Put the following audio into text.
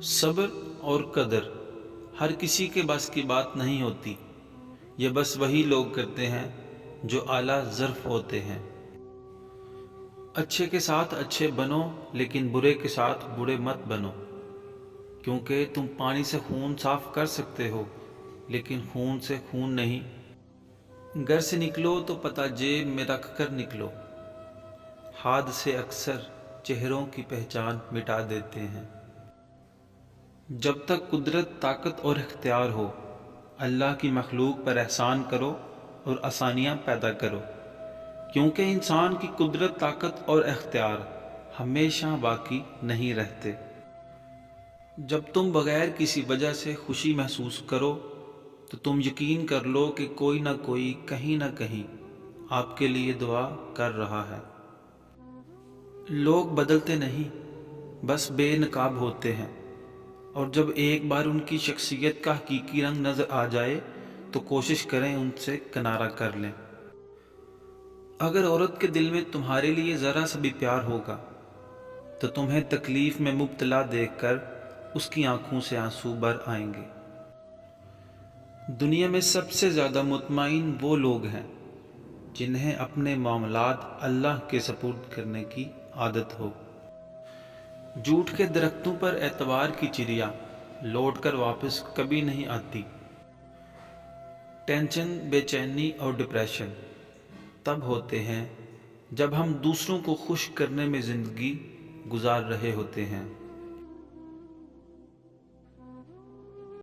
صبر اور قدر ہر کسی کے بس کی بات نہیں ہوتی۔ یہ بس وہی لوگ کرتے ہیں جو اعلیٰ ظرف ہوتے ہیں۔ اچھے کے ساتھ اچھے بنو، لیکن برے کے ساتھ برے مت بنو، کیونکہ تم پانی سے خون صاف کر سکتے ہو، لیکن خون سے خون نہیں۔ گھر سے نکلو تو پتہ جیب میں رکھ کر نکلو۔ حادثے اکثر چہروں کی پہچان مٹا دیتے ہیں۔ جب تک قدرت، طاقت اور اختیار ہو، اللہ کی مخلوق پر احسان کرو اور آسانیاں پیدا کرو، کیونکہ انسان کی قدرت، طاقت اور اختیار ہمیشہ باقی نہیں رہتے۔ جب تم بغیر کسی وجہ سے خوشی محسوس کرو تو تم یقین کر لو کہ کوئی نہ کوئی کہیں نہ کہیں آپ کے لیے دعا کر رہا ہے۔ لوگ بدلتے نہیں، بس بے نقاب ہوتے ہیں، اور جب ایک بار ان کی شخصیت کا حقیقی رنگ نظر آ جائے تو کوشش کریں ان سے کنارہ کر لیں۔ اگر عورت کے دل میں تمہارے لیے ذرا سا بھی پیار ہوگا تو تمہیں تکلیف میں مبتلا دیکھ کر اس کی آنکھوں سے آنسو بہہ آئیں گے۔ دنیا میں سب سے زیادہ مطمئن وہ لوگ ہیں جنہیں اپنے معاملات اللہ کے سپرد کرنے کی عادت ہو۔ جھوٹ کے درختوں پر اعتبار کی چڑیا لوٹ کر واپس کبھی نہیں آتی۔ ٹینشن، بے چینی اور ڈپریشن تب ہوتے ہیں جب ہم دوسروں کو خوش کرنے میں زندگی گزار رہے ہوتے ہیں۔